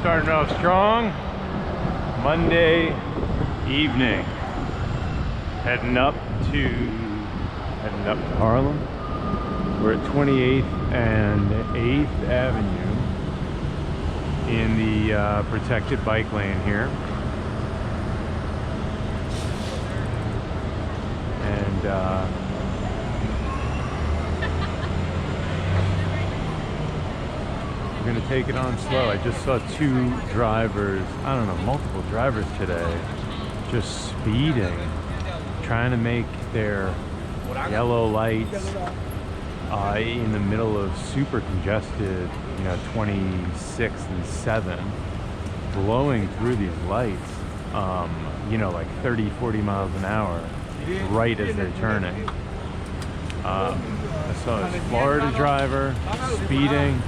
starting off strong. Monday evening. Heading up to Harlem. We're at 28th and 8th Avenue in the protected bike lane here. And we're gonna take it on slow. I just saw two drivers, I don't know, multiple drivers today, just speeding, trying to make their yellow lights in the middle of super congested, 26th and 7th, blowing through these lights, like 30, 40 miles an hour, right as they're turning. I saw this Florida driver speeding,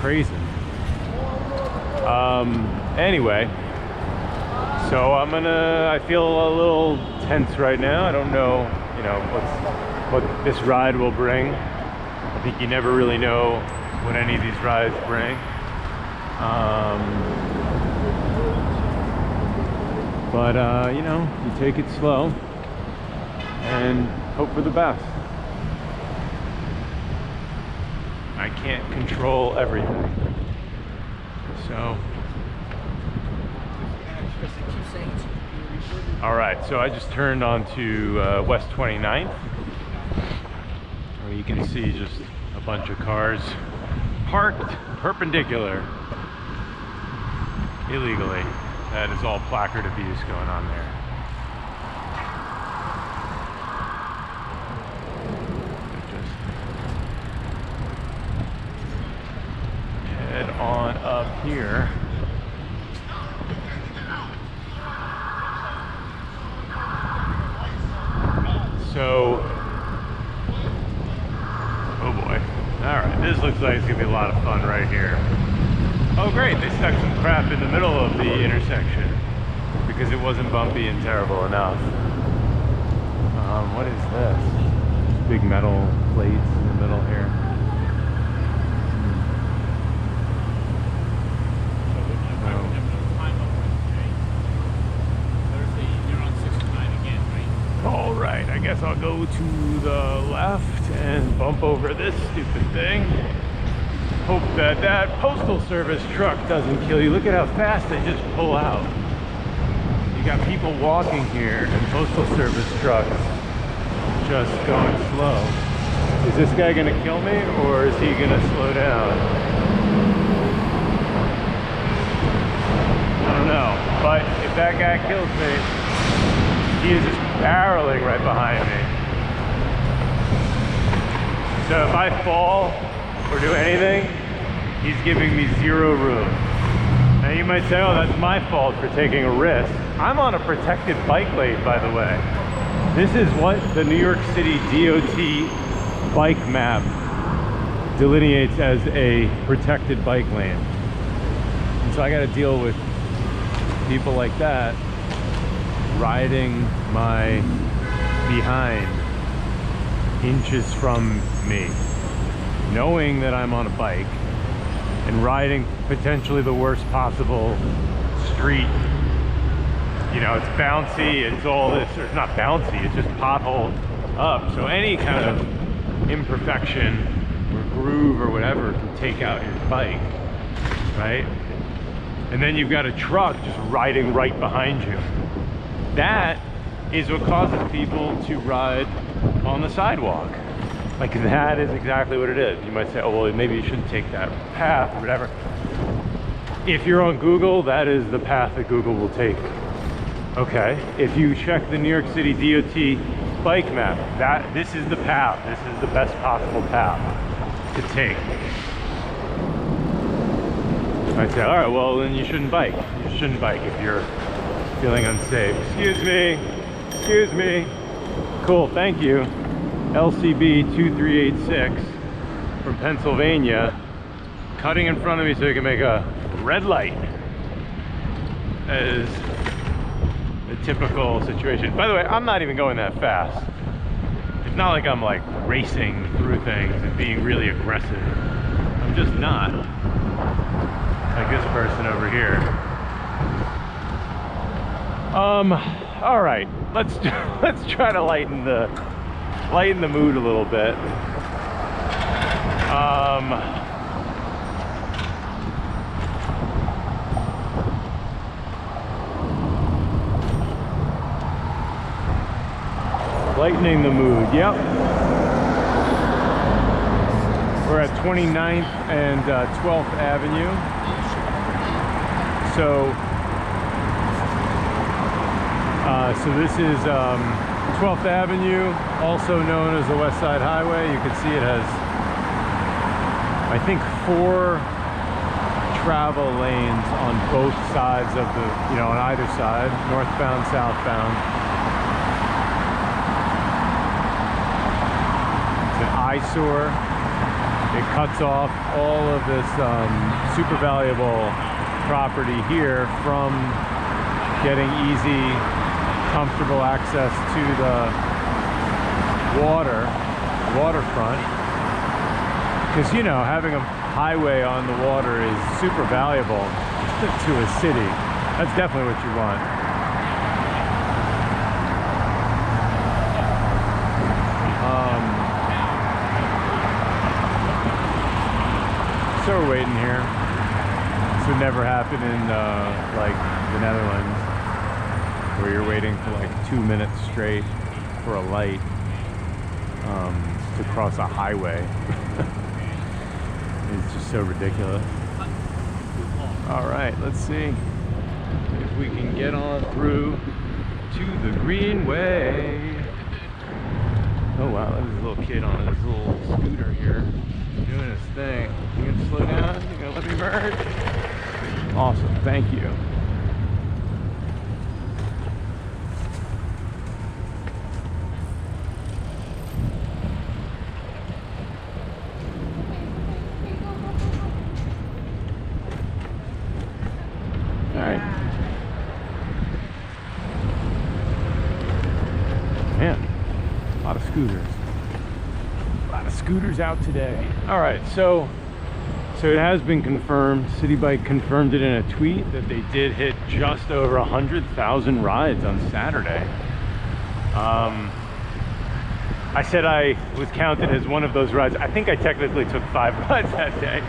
crazy. Anyway, so I feel a little tense right now. I don't know, what this ride will bring. I think you never really know what any of these rides bring. But you take it slow and hope for the best. I can't control everything. So, all right, so I just turned onto West 29th, where you can see just a bunch of cars parked perpendicular illegally. That is all placard abuse going on there. Head on up here. So, oh boy. Alright, this looks like it's gonna be a lot of fun right here. Oh great, they stuck some crap in the middle of the intersection because it wasn't bumpy and terrible enough. What is this? Big metal plates in the middle here. Alright, I guess I'll go to the left and bump over this stupid thing. Hope that postal service truck doesn't kill you. Look at how fast they just pull out. You got people walking here and postal service trucks just going slow. Is this guy gonna kill me or is he gonna slow down? I don't know, but if that guy kills me, he is just barreling right behind me. So if I fall or do anything, he's giving me zero room. Now you might say, oh, that's my fault for taking a risk. I'm on a protected bike lane, by the way. This is what the New York City DOT bike map delineates as a protected bike lane. And so I gotta deal with people like that riding my behind inches from me, knowing that I'm on a bike and riding potentially the worst possible street. It's bouncy, it's all this, or it's not bouncy, it's just potholed up. So any kind of imperfection or groove or whatever can take out your bike, right? And then you've got a truck just riding right behind you. That is what causes people to ride on the sidewalk. Like, that is exactly what it is. You might say, oh, well, maybe you shouldn't take that path or whatever. If you're on Google, that is the path that Google will take. Okay, if you check the New York City DOT bike map, this is the path. This is the best possible path to take. You might say, all right, well, then you shouldn't bike. You shouldn't bike if you're feeling unsafe. Excuse me. Cool, thank you. LCB 2386 from Pennsylvania, cutting in front of me so he can make a red light. That is a typical situation. By the way, I'm not even going that fast. It's not like I'm like racing through things and being really aggressive. I'm just not. Like this person over here. All right, let's try to lighten the mood a little bit. Lightening the mood, yep. We're at 29th and 12th Avenue. So this is 12th Avenue, also known as the West Side Highway. You can see it has, I think, 4 travel lanes on both sides of the, on either side, northbound, southbound. It's an eyesore. It cuts off all of this super valuable property here from getting easy, comfortable access to the waterfront. Because, having a highway on the water is super valuable to a city. That's definitely what you want. So we're waiting here. This would never happen in like the Netherlands, where you're waiting for like 2 minutes straight for a light to cross a highway. It's just so ridiculous. All right, let's see if we can get on through to the Greenway. Oh wow, there's a little kid on his little scooter here doing his thing. You gonna slow down? You gonna let me merge? Awesome, thank you. Alright. Man, a lot of scooters. A lot of scooters out today. Alright, so it has been confirmed. Citibike confirmed it in a tweet that they did hit just over 100,000 rides on Saturday. I said I was counted as one of those rides. I think I technically took 5 rides that day.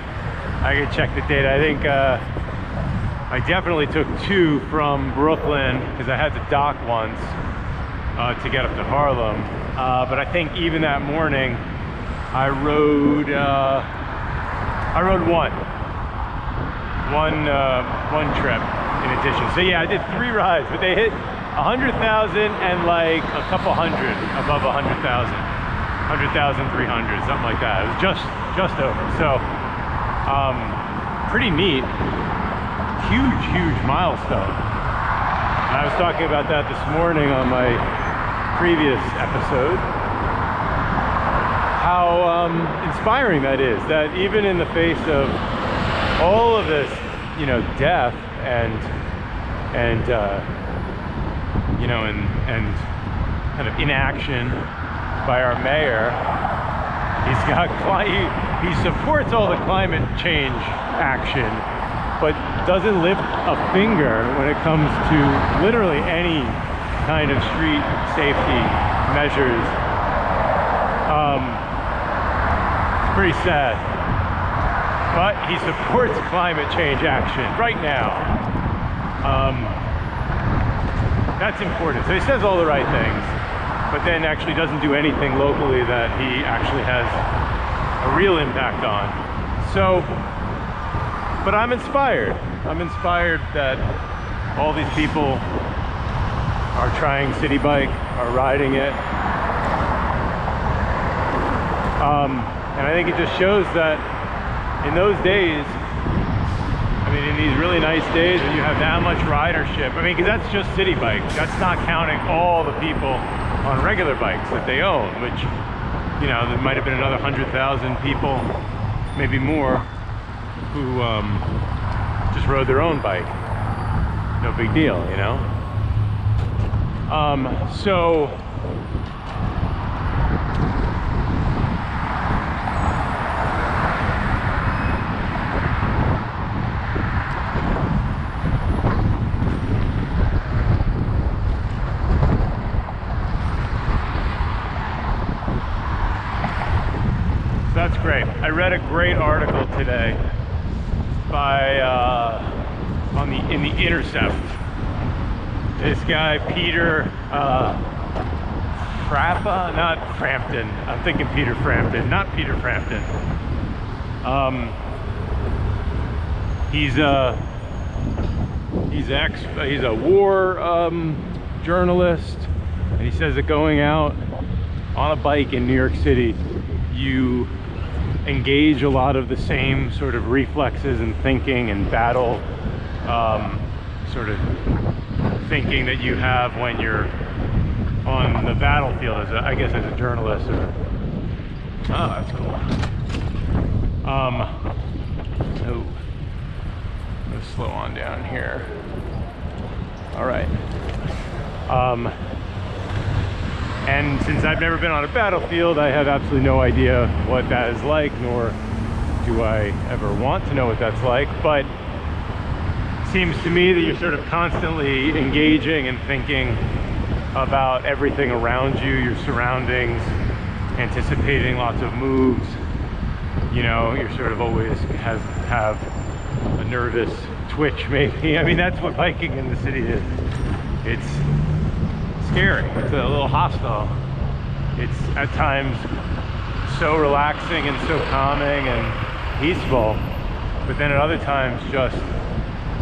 I could check the data. I think I definitely took 2 from Brooklyn because I had to dock once to get up to Harlem. But I think even that morning I rode one trip in addition. So yeah, I did 3 rides, but they hit 100,000 and like a couple hundred above 100,000, 100,300, something like that. It was just over. So pretty neat. Huge milestone. And I was talking about that this morning on my previous episode. How inspiring that is, that even in the face of all of this, death and kind of inaction by our mayor, he supports all the climate change action, but doesn't lift a finger when it comes to literally any kind of street safety measures. It's pretty sad. But he supports climate change action right now. That's important. So he says all the right things, but then actually doesn't do anything locally that he actually has a real impact on. So, but I'm inspired. I'm inspired that all these people are trying citibike, are riding it. And I think it just shows that in those days, in these really nice days when you have that much ridership, because that's just citibike. That's not counting all the people on regular bikes that they own, which, there might have been another 100,000 people, maybe more, who just rode their own bike. No big deal, So I read a great article today by in the Intercept. This guy Peter not Frampton. I'm thinking Peter Frampton, not Peter Frampton. He's a war journalist, and he says that going out on a bike in New York City, you engage a lot of the same sort of reflexes and thinking and battle sort of thinking that you have when you're on the battlefield as a journalist. Oh, that's cool. Oh, let's slow on down here. All right. And since I've never been on a battlefield, I have absolutely no idea what that is like, nor do I ever want to know what that's like. But it seems to me that you're sort of constantly engaging and thinking about everything around you, your surroundings, anticipating lots of moves. You know, you're sort of always have a nervous twitch, maybe. I mean, that's what biking in the city is. It's scary. It's a little hostile. It's at times so relaxing and so calming and peaceful, but then at other times just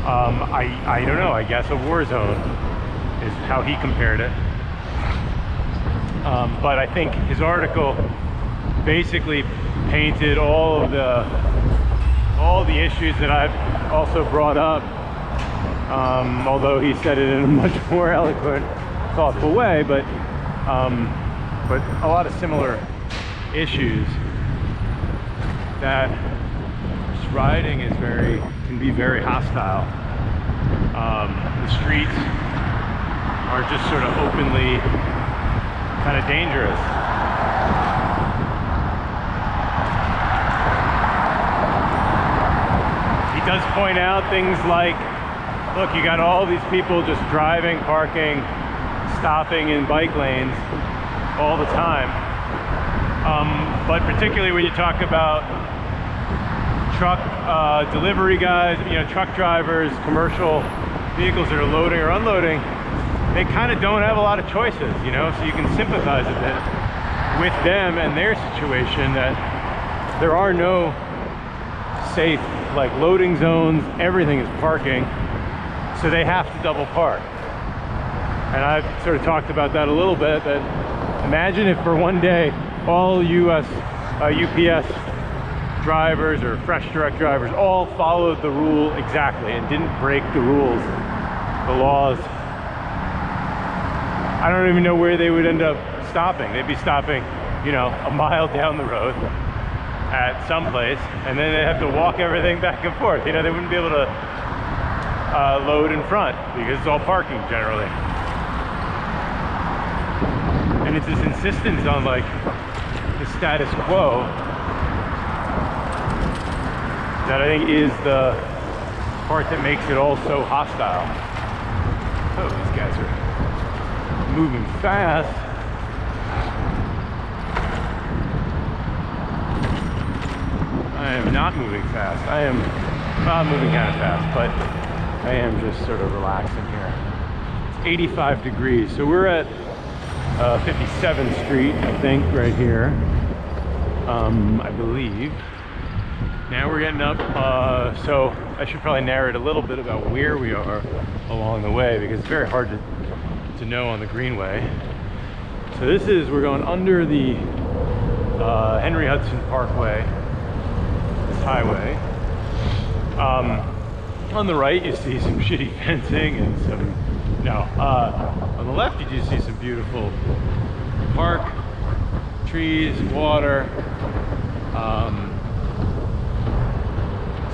I don't know, I guess a war zone is how he compared it. But I think his article basically painted all the issues that I've also brought up, although he said it in a much more eloquent, thoughtful way, but a lot of similar issues that just riding can be very hostile. The streets are just sort of openly kind of dangerous. He does point out things like, look, you got all these people just driving, parking, stopping in bike lanes all the time. But particularly when you talk about truck delivery guys, you know, truck drivers, commercial vehicles that are loading or unloading, they kind of don't have a lot of choices, you know, so you can sympathize a bit with them and their situation, that there are no safe, like, loading zones. Everything is parking, so they have to double park. And I've sort of talked about that a little bit, that imagine if for one day all UPS drivers or Fresh Direct drivers all followed the rule exactly and didn't break the rules, the laws. I don't even know where they would end up stopping. They'd be stopping, you know, a mile down the road at some place, and then they'd have to walk everything back and forth. You know, they wouldn't be able to load in front because it's all parking generally. And it's this insistence on, like, the status quo that I think is the part that makes it all so hostile. Oh, these guys are moving fast. I am not moving fast. I am moving kind of fast, but I am just sort of relaxing here. It's 85 degrees, so we're at 57th Street, I think, right here. I believe. Now we're getting up, so I should probably narrate a little bit about where we are along the way, because it's very hard to know on the Greenway. So we're going under the Henry Hudson Parkway, this highway. On the right you see some shitty fencing and some, on the left you just see some beautiful park, trees, water.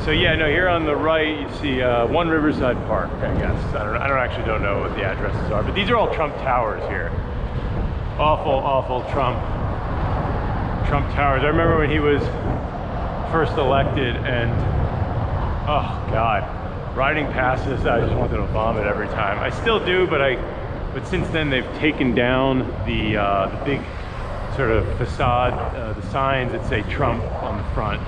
So yeah, no, here on the right you see one Riverside Park, I guess. I actually don't know what the addresses are, but these are all Trump towers here. Awful Trump towers. I remember when he was first elected, and oh God, riding past this, I just wanted to vomit every time. I still do, but since then they've taken down the big sort of facade, the signs that say Trump on the front.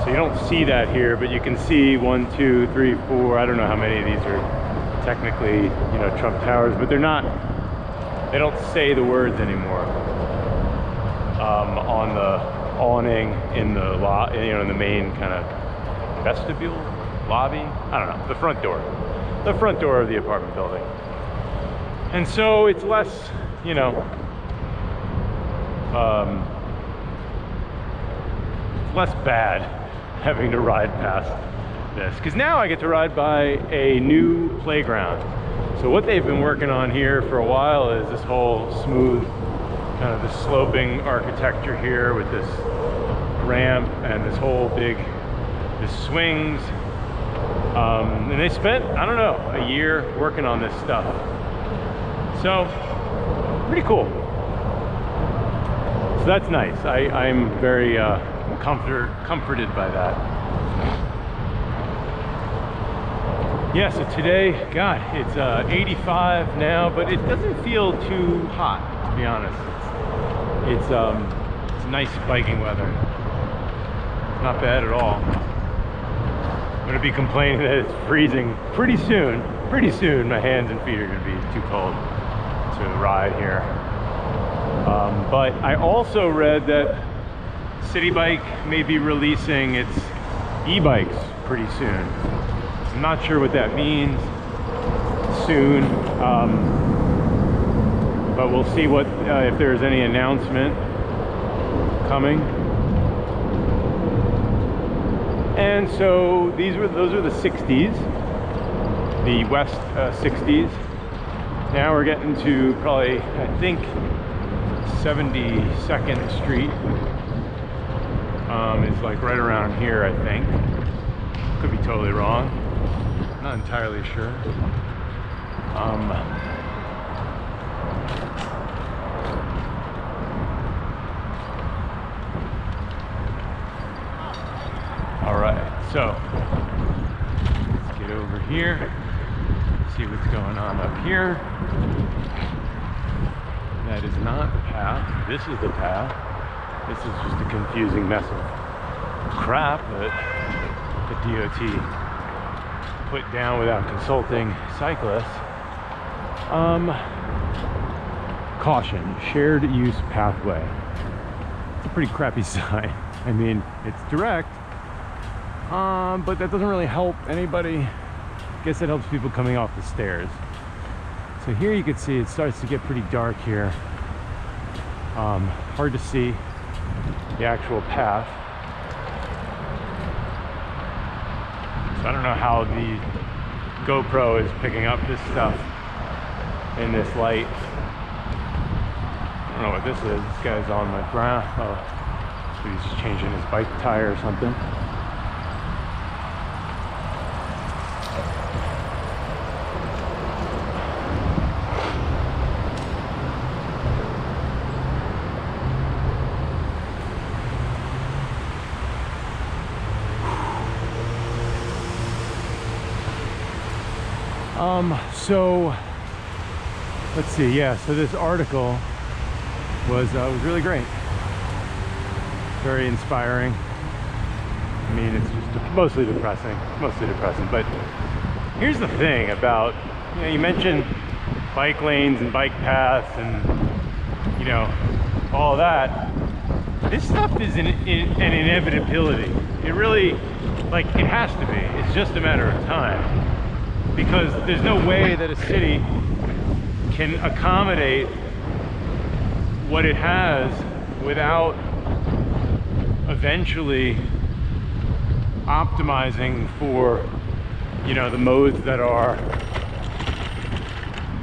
So you don't see that here, but you can see 1, 2, 3, 4. I don't know how many of these are technically, you know, Trump towers, but they're not. They don't say the words anymore on the awning in the in the main kind of vestibule, lobby. I don't know, the front door of the apartment building. And so it's less, you know, it's less bad having to ride past this, because now I get to ride by a new playground. So what they've been working on here for a while is this whole smooth, kind of this sloping architecture here with this ramp and this whole big, this swings. And they spent, I don't know, a year working on this stuff. So, pretty cool. So that's nice. I'm very comforted by that. Yeah, so today, God, it's 85 now, but it doesn't feel too hot, to be honest. It's nice biking weather. Not bad at all. I'm gonna be complaining that it's freezing pretty soon. Pretty soon, my hands and feet are gonna be too cold to ride here. But I also read that Citibike may be releasing its e-bikes pretty soon. I'm not sure what that means. Soon, but we'll see what if there's any announcement coming. And so those are the 60s, the West 60s. Now we're getting to probably, I think, 72nd Street. It's like right around here, I think. Could be totally wrong. Not entirely sure. All right, so let's get over here, see what's going on up here. That is not the path. This is the path. This is just a confusing mess of crap that the DOT put down without consulting cyclists. Caution, shared use pathway. It's a pretty crappy sign. I mean, it's direct, but that doesn't really help anybody. I guess it helps people coming off the stairs. So here you can see it starts to get pretty dark here. Hard to see the actual path. So I don't know how the GoPro is picking up this stuff in this light. I don't know what this is. This guy's on the ground. Oh, so he's just changing his bike tire or something. So let's see. Yeah, so this article was really great, very inspiring. I mean, it's just mostly depressing, but here's the thing about, you know, you mentioned bike lanes and bike paths and, you know, all that. This stuff is an inevitability. It really, like, it has to be. It's just a matter of time. Because there's no way that a city can accommodate what it has without eventually optimizing for, you know, the modes that are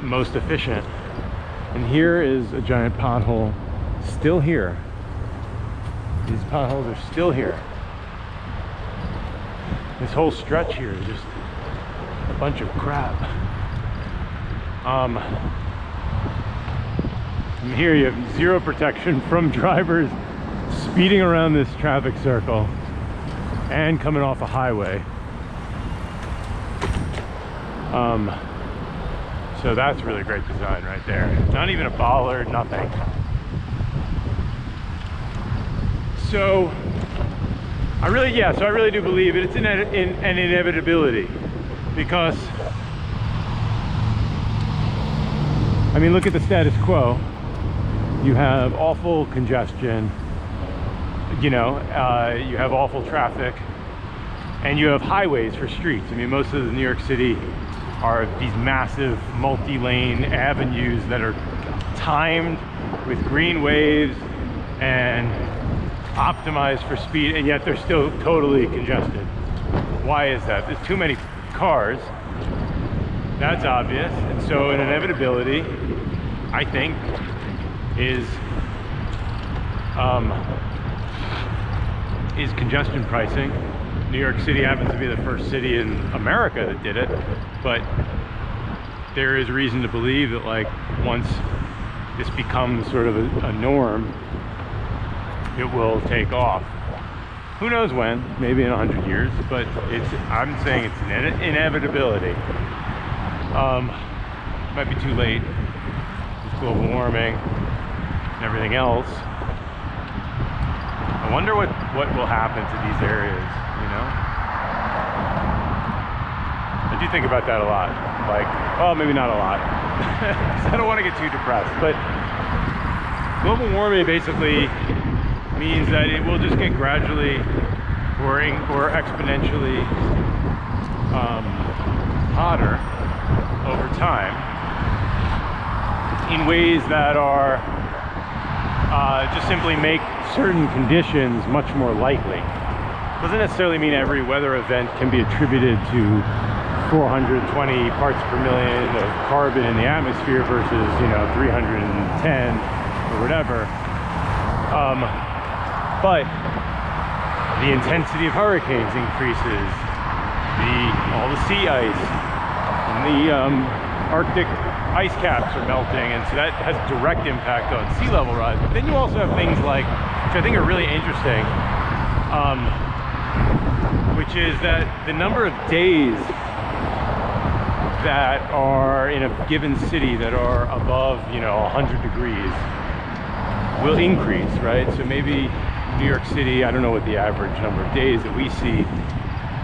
most efficient. And here is a giant pothole still here. These potholes are still here. This whole stretch here is just a bunch of crap. And here you have zero protection from drivers speeding around this traffic circle and coming off a highway. So that's really great design right there. Not even a bollard, nothing. So I really do believe it's an inevitability, because I mean, look at the status quo. You have awful congestion, you have awful traffic, and you have highways for streets. I mean, most of the New York City are these massive multi-lane avenues that are timed with green waves and optimized for speed, and yet they're still totally congested. Why is that? There's too many cars. That's obvious. And so an inevitability, I think, is congestion pricing. New York City happens to be the first city in America that did it, but there is reason to believe that, like, once this becomes sort of a norm, it will take off. Who knows when? Maybe in 100 years, but I'm saying it's an inevitability. Might be too late with global warming and everything else. I wonder what will happen to these areas, I do think about that a lot. Like, well, maybe not a lot. I don't want to get too depressed, but global warming basically means that it will just get gradually or exponentially hotter over time in ways that are just simply make certain conditions much more likely. Doesn't necessarily mean every weather event can be attributed to 420 parts per million of carbon in the atmosphere versus 310 or whatever. But the intensity of hurricanes increases, all the sea ice, and the Arctic ice caps are melting, and so that has direct impact on sea level rise. But then you also have things like, which I think are really interesting, which is that the number of days that are in a given city that are above 100 degrees will increase, right? So maybe New York City, I don't know what the average number of days that we see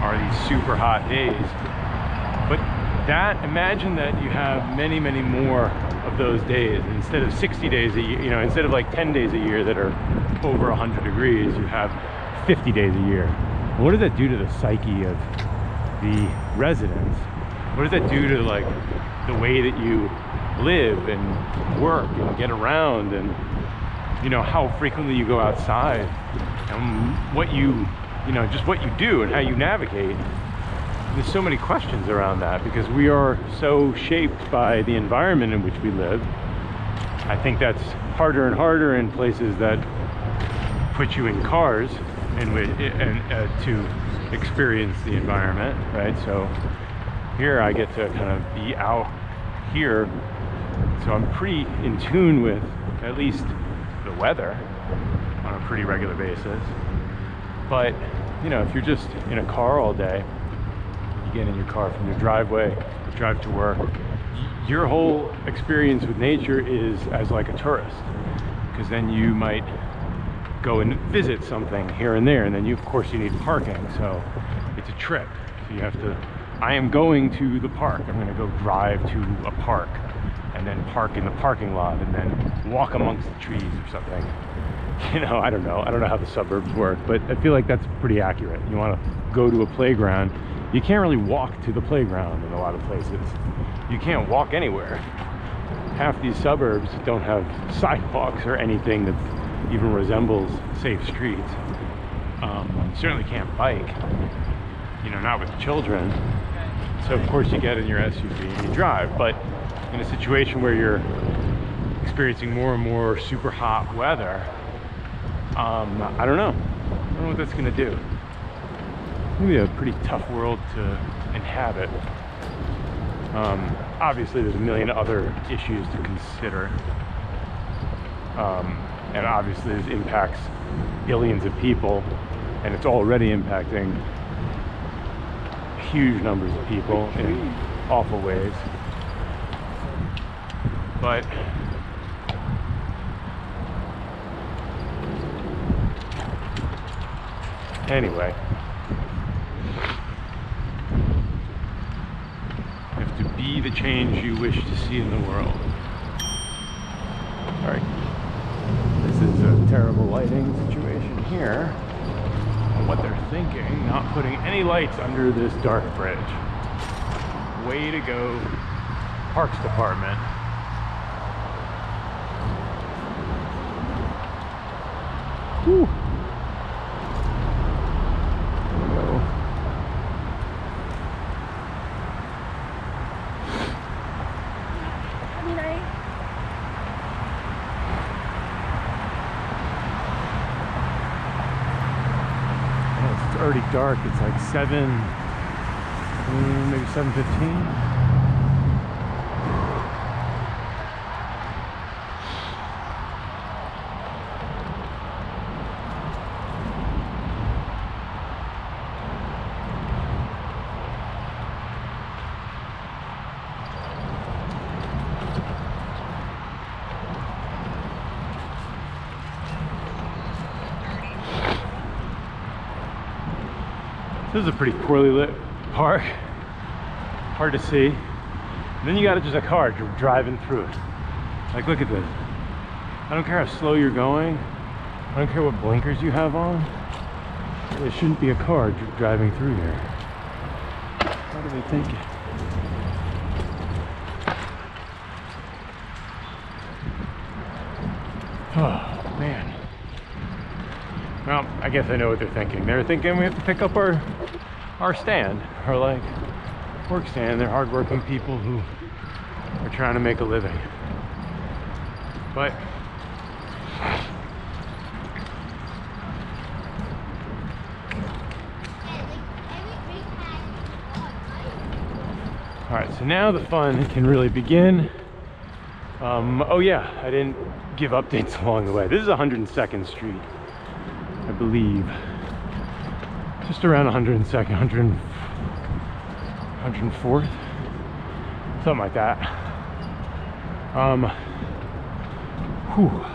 are these super hot days, but imagine that you have many, many more of those days. Instead of 60 days a year, instead of like 10 days a year that are over 100 degrees, you have 50 days a year. What does that do to the psyche of the residents? What does that do to, like, the way that you live and work and get around, and how frequently you go outside, and what just what you do and how you navigate? There's so many questions around that, because we are so shaped by the environment in which we live. I think that's harder and harder in places that put you in cars and to experience the environment, right? So here I get to kind of be out here, so I'm pretty in tune with at least the weather on a pretty regular basis. But if you're just in a car all day, you get in your car from your driveway, drive to work, your whole experience with nature is as like a tourist, because then you might go and visit something here and there, and then of course you need parking, so it's a trip. So you have to, I am going to the park, I'm going to go drive to a park and then park in the parking lot and then walk amongst the trees or something. I don't know how the suburbs work, but I feel like that's pretty accurate. You want to go to a playground, you can't really walk to the playground in a lot of places. You can't walk anywhere. Half these suburbs don't have sidewalks or anything that even resembles safe streets. You certainly can't bike, not with children. So of course you get in your SUV and you drive, but in a situation where you're experiencing more and more super hot weather, I don't know what that's gonna do. Maybe a pretty tough world to inhabit. Obviously there's a million other issues to consider, and obviously this impacts billions of people, and it's already impacting huge numbers of people in awful ways. But anyway, you have to be the change you wish to see in the world. All right, this is a terrible lighting situation here. On what they're thinking, not putting any lights under this dark bridge. Way to go, Parks Department. Whew. It's already dark. It's like 7, maybe 7:15. This is a pretty poorly lit park, hard to see. And then you got just a car driving through it. Like, look at this. I don't care how slow you're going. I don't care what blinkers you have on. There shouldn't be a car driving through here. How do they think it? Oh, man. Well, I guess I know what they're thinking. They're thinking we have to pick up our stand, our like work stand. They're hardworking people who are trying to make a living. But all right, so now the fun can really begin. Oh yeah, I didn't give updates along the way. This is 102nd Street. I believe just around 102nd, 104th, something like that. Whew.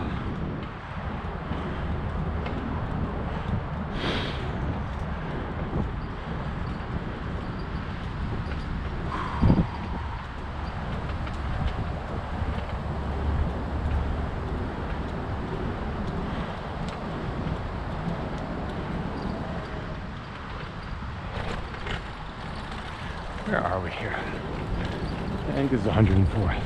Where are we here? I think this is 104th.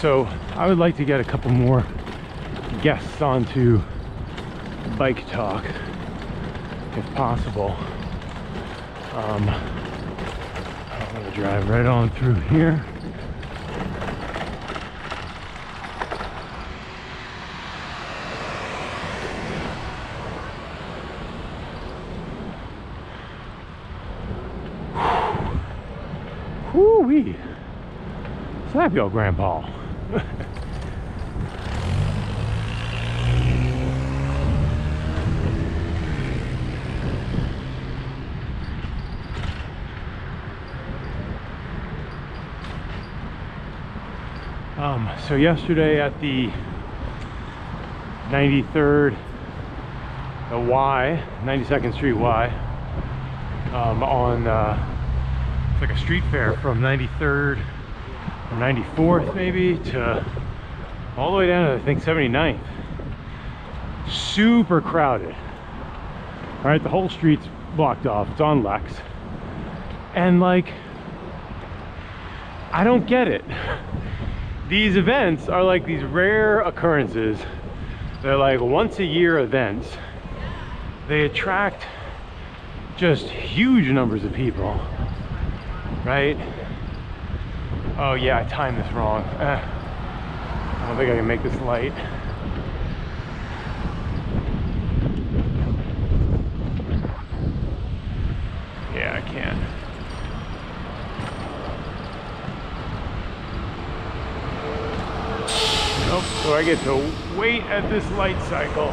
So I would like to get a couple more guests onto Bike Talk, if possible. I'm going to drive right on through here. Woo-wee. Slap your grandpa. So yesterday at the 93rd, the Y, 92nd Street Y, on it's like a street fair from 93rd or 94th maybe to all the way down to I think 79th. Super crowded. All right, the whole street's blocked off. It's on Lex, and like, I don't get it. These events are like these rare occurrences. They're like once a year events. They attract just huge numbers of people, right? Oh yeah, I timed this wrong. I don't think I can make this light. Yeah, I can. Nope, so I get to wait at this light cycle.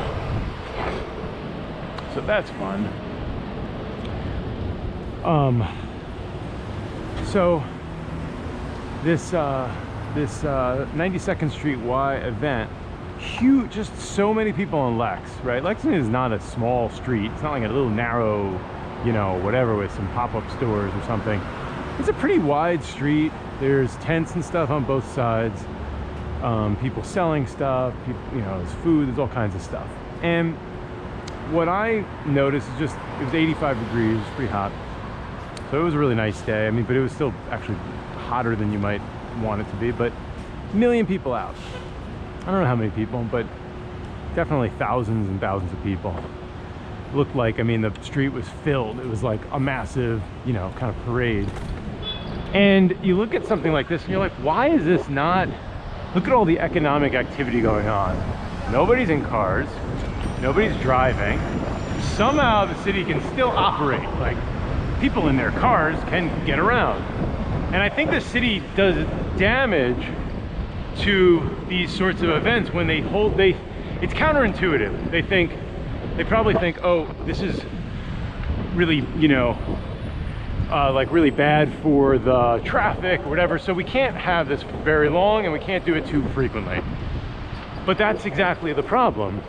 So that's fun. So this 92nd Street Y event. Huge, just so many people on Lex, right? Lexington is not a small street. It's not like a little narrow, you know, whatever, with some pop-up stores or something. It's a pretty wide street. There's tents and stuff on both sides. People selling stuff, people, you know, there's food, there's all kinds of stuff. And what I noticed is just, it was 85 degrees, it was pretty hot. So it was a really nice day. I mean, but it was still actually hotter than you might want it to be, but a million people out. I don't know how many people, but definitely thousands and thousands of people. It looked like, I mean, the street was filled. It was like a massive, you know, kind of parade. And you look at something like this and you're like, why is this not, look at all the economic activity going on. Nobody's in cars, nobody's driving. Somehow the city can still operate. Like, people in their cars can get around. And I think the city does damage to these sorts of events when it's counterintuitive. They probably think, oh, this is really, you know, like really bad for the traffic or whatever, so we can't have this very long and we can't do it too frequently. But that's exactly the problem,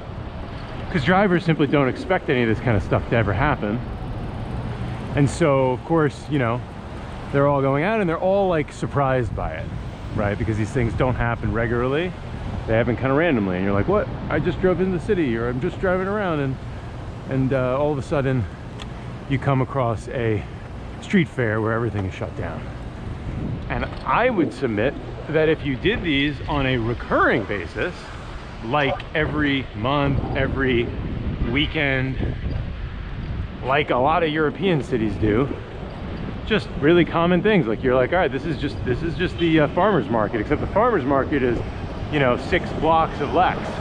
because drivers simply don't expect any of this kind of stuff to ever happen. And so, of course, you know, they're all going out and they're all like surprised by it, right? Because these things don't happen regularly. They happen kind of randomly, and you're like, what? I just drove in the city, or I'm just driving around, and all of a sudden you come across a street fair where everything is shut down. And I would submit that if you did these on a recurring basis, like every month, every weekend, like a lot of European cities do, just really common things, like you're like, all right, this is just the farmer's market, except the farmer's market is, you know, 6 blocks of Lexington.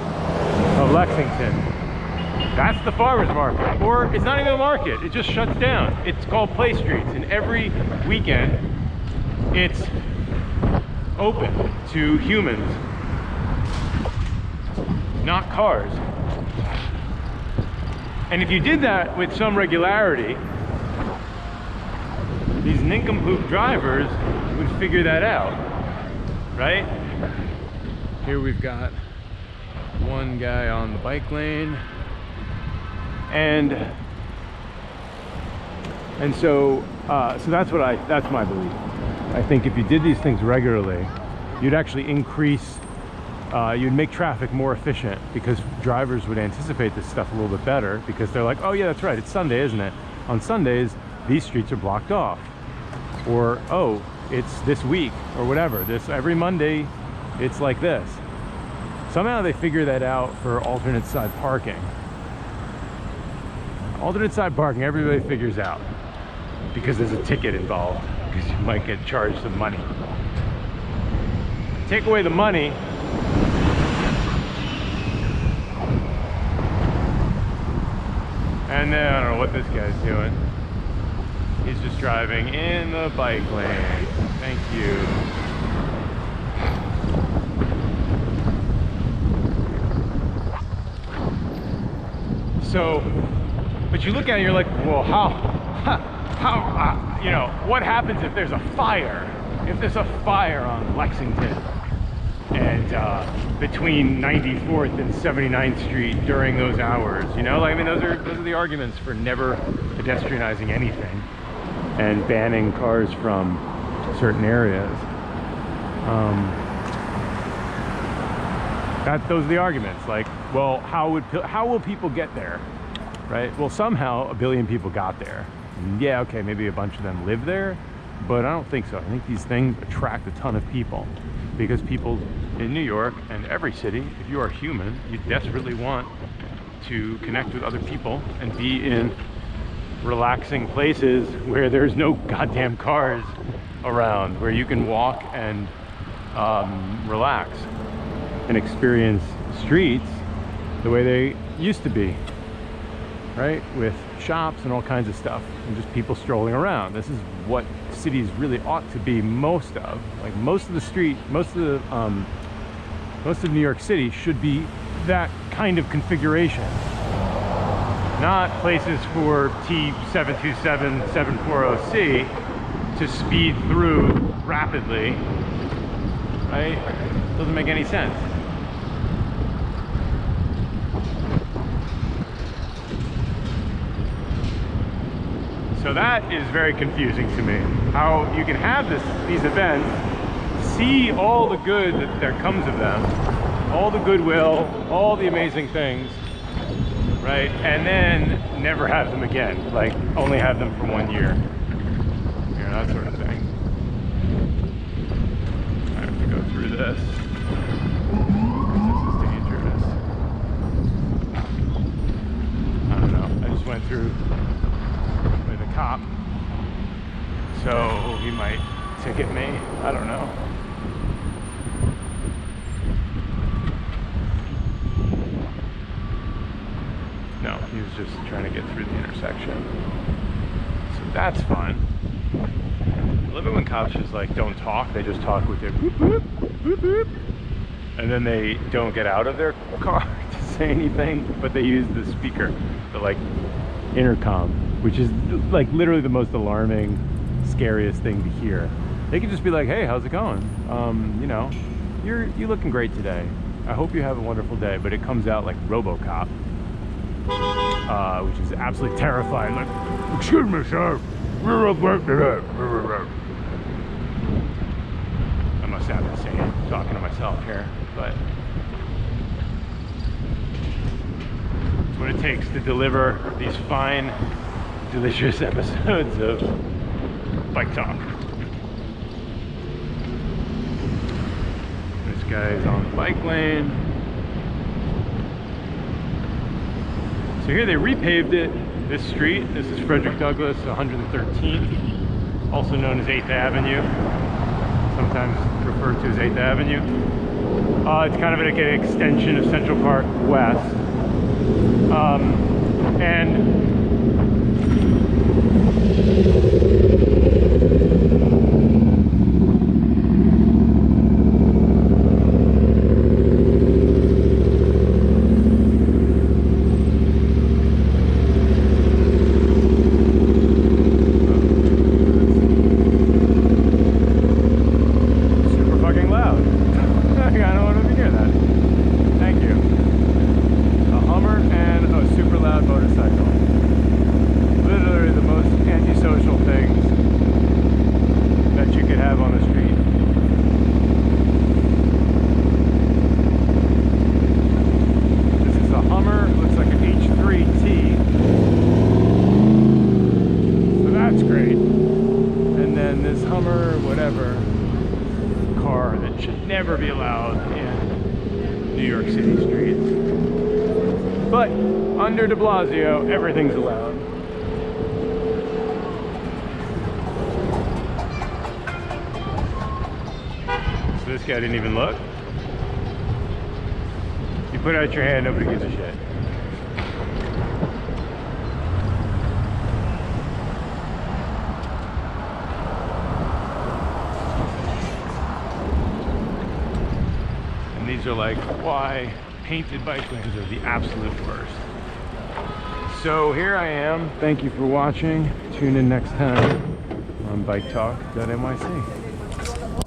That's the farmer's market. Or it's not even a market, it just shuts down. It's called Play Streets, and every weekend it's open to humans, not cars. And if you did that with some regularity, these nincompoop drivers would figure that out, right? Here we've got one guy on the bike lane, and so that's my belief. I think if you did these things regularly, you'd actually increase, you'd make traffic more efficient, because drivers would anticipate this stuff a little bit better, because they're like, oh yeah, that's right, it's Sunday, isn't it? On Sundays, these streets are blocked off. Or, oh, it's this week, or whatever. Every Monday, it's like this. Somehow they figure that out for alternate side parking. Alternate side parking, everybody figures out, because there's a ticket involved, because you might get charged some money. Take away the money, and then I don't know what this guy's doing. He's just driving in the bike lane. Thank you. So, but you look at it and you're like, well, how, you know, what happens if there's a fire? If there's a fire on Lexington and between 94th and 79th Street during those hours, you know, like, I mean, those are the arguments for never pedestrianizing anything and banning cars from certain areas. Those are the arguments. Like, well, how will people get there, right? Well, somehow a billion people got there. And yeah, okay, maybe a bunch of them live there, but I don't think so. I think these things attract a ton of people, because people in New York and every city, if you are human, you desperately want to connect with other people and be in relaxing places where there's no goddamn cars around, where you can walk and relax and experience streets the way they used to be, right? With shops and all kinds of stuff, and just people strolling around. This is what cities really ought to be most of. Like, most of the street, most of New York City should be that kind of configuration. Not places for T727, 740C to speed through rapidly right? Doesn't make any sense. So that is very confusing to me. How you can have these events, see all the good that comes of them, all the goodwill, all the amazing things, right? And then never have them again, like only have them for 1 year. You know, that sort of thing. I have to go through this. This is dangerous. I don't know. I just went through with a cop, so he might ticket me. I don't know. No, he was just trying to get through the intersection. So that's fun. I love it when cops just like don't talk. They just talk with their boop boop boop boop, and then they don't get out of their car to say anything, but they use the speaker, the like intercom, which is like literally the most alarming, scariest thing to hear. They could just be like, "Hey, how's it going? You know, you're looking great today. I hope you have a wonderful day." But it comes out like RoboCop. Which is absolutely terrifying. Like, "Excuse me, sir. I must have to say it, talking to myself here, but it's what it takes to deliver these fine, delicious episodes of Bike Talk. This guy is on the bike lane. So here they repaved it, this street. This is Frederick Douglass, 113th, also known as 8th Avenue, sometimes referred to as 8th Avenue. It's kind of like an extension of Central Park West. Never be allowed in New York City streets. But under de Blasio, everything's allowed. So this guy didn't even look. You put out your hand, nobody gives a shit. These are like why painted bike lanes are the absolute worst. So here I am. Thank you for watching. Tune in next time on biketalk.nyc.